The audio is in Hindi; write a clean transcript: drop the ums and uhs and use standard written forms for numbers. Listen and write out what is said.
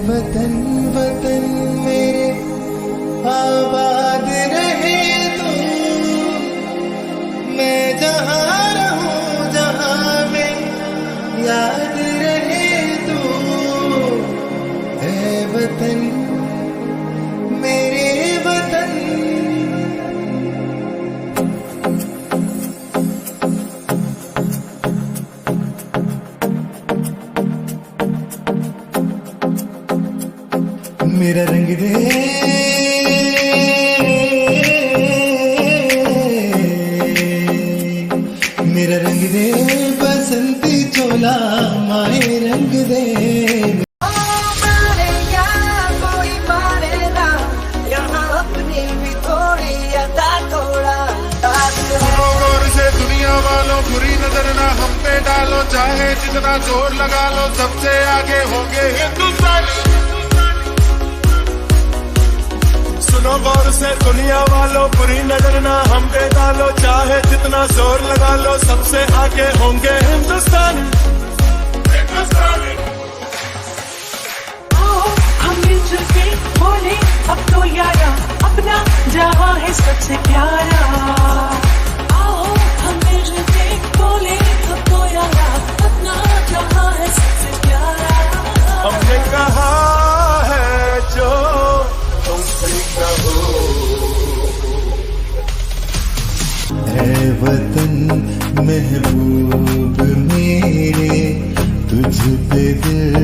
वतन वतन मेरे आबाद रहे तू, मैं जहाँ रहूं जहाँ में याद रहे तू, है वतन मेरे वतन। मेरा रंग दे मेरा रंग दे बसंती चोला माए रंग दे। दुनिया वालों बुरी नजर ना हम पे डालो, चाहे जितना जोर लगा लो सबसे आगे होंगे हिंदुस्तानी। सुनो गौर से दुनिया वालों बुरी नजर ना हम पे डालो, चाहे जितना जोर लगा लो सबसे आगे होंगे हिंदुस्तानी। आओ हम मिलजुल के बोले अब तो यारा, अपना जहां है सबसे प्यारा। आओ हम मिलजुल के बोले अब तो यारा, अपना जहां है सबसे प्यारा। हमने कहा है जो तुम सही कहो। है वतन महबूब मेरे, तुझ पे दिल